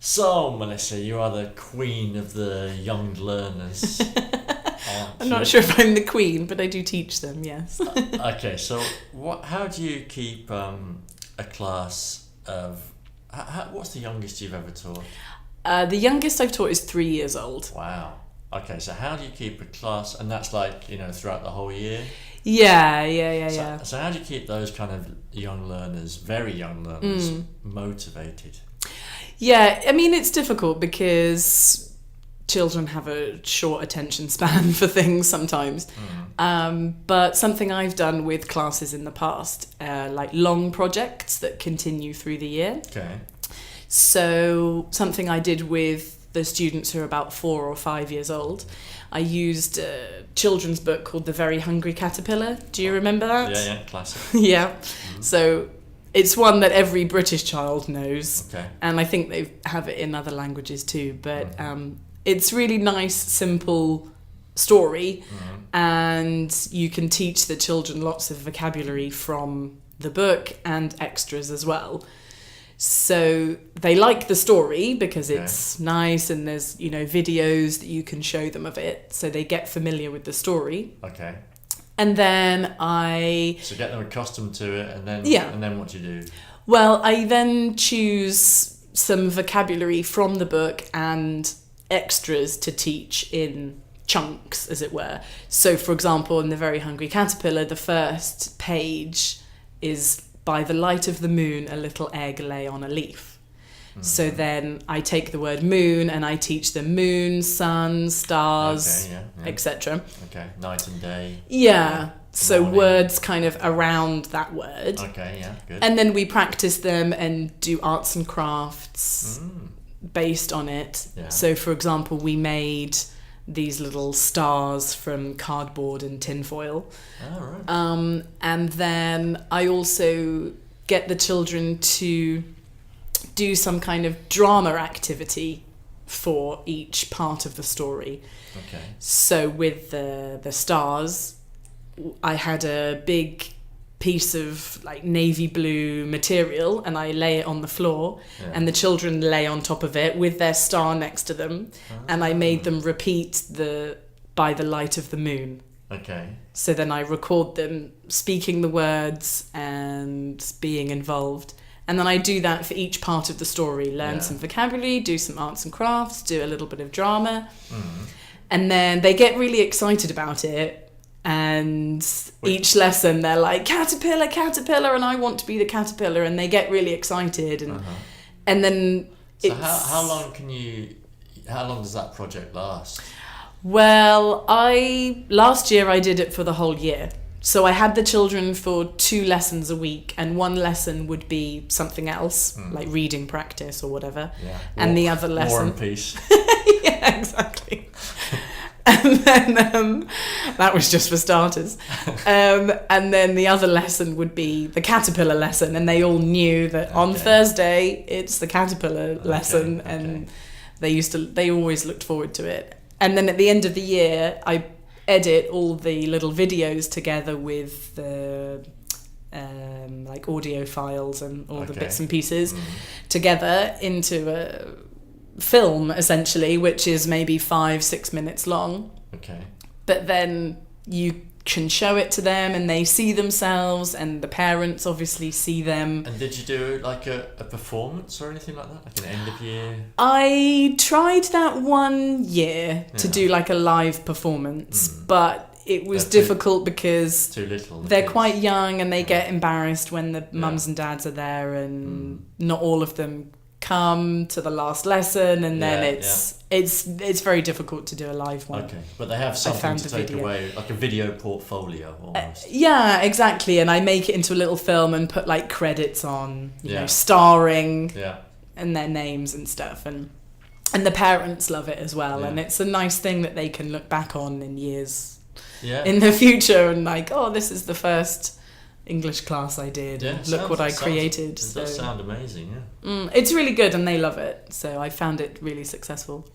So, Melissa, you are the queen of the young learners, aren't I'm you? not sure if I'm the queen, but I do teach them, yes. Okay, so how do you keep a class of... what's the youngest you've ever taught? The youngest I've taught is 3 years old. Wow. Okay, so how do you keep a class... And that's like, throughout the whole year? Yeah. So how do you keep those kind of young learners, very young learners, motivated? Yeah, I mean, it's difficult because children have a short attention span for things sometimes. But something I've done with classes in the past, like long projects that continue through the year. Okay. So something I did with the students who are about 4 or 5 years old, I used a children's book called The Very Hungry Caterpillar. Do you remember that? Yeah, classic. Yeah. So it's one that every British child knows. Okay. And I think they have it in other languages too. But it's really nice, simple story. And you can teach the children lots of vocabulary from the book and extras as well. So they like the story because it's nice and there's, videos that you can show them of it. So they get familiar with the story. Okay. And then So get them accustomed to it and then and then what do you do? Well, I then choose some vocabulary from the book and extras to teach in chunks, as it were. So, for example, in The Very Hungry Caterpillar, the first page is, by the light of the moon, a little egg lay on a leaf. So then I take the word moon and I teach them moon, sun, stars, etc. Okay, night and day. Yeah, so morning. words kind of around that word. Okay, yeah, good. And then we practice them and do arts and crafts based on it. Yeah. So, for example, we made these little stars from cardboard and tinfoil. Oh, right. And then I also get the children to do some kind of drama activity for each part of the story. Okay. So with the stars, I had a big piece of like navy blue material and I lay it on the floor and the children lay on top of it with their star next to them and I made them repeat by the light of the moon. Okay. So then I record them speaking the words and being involved. And then I do that for each part of the story, learn some vocabulary, do some arts and crafts, do a little bit of drama. And then they get really excited about it. And each lesson they're like, caterpillar, caterpillar, and I want to be the caterpillar. And they get really excited. And then so how long does that project last? Well, last year I did it for the whole year. So I had the children for 2 lessons a week, and one lesson would be something else, like reading practice or whatever. Yeah. And the other lesson... War and Peace. Yeah, exactly. And then that was just for starters. And then the other lesson would be the caterpillar lesson, and they all knew that on Thursday it's the caterpillar lesson, and they always looked forward to it. And then at the end of the year, I edit all the little videos together with the like audio files and all the bits and pieces together into a film, essentially, which is maybe 5-6 minutes long. Okay. But then you can show it to them and they see themselves and the parents obviously see them. And did you do like a performance or anything like that, like an end of year? I tried that one year to do like a live performance, but it was difficult because too little. They're quite young and they get embarrassed when the mums and dads are there and not all of them come to the last lesson, and then it's very difficult to do a live one. Okay, but they have something to take away, like a video portfolio almost. Yeah, exactly. And I make it into a little film and put like credits on, you know, starring and their names and stuff, and the parents love it as well. And it's a nice thing that they can look back on in years in the future and like, oh, this is the first English class I did. Yeah, look what I created. It does sound amazing, yeah. It's really good and they love it. So I found it really successful.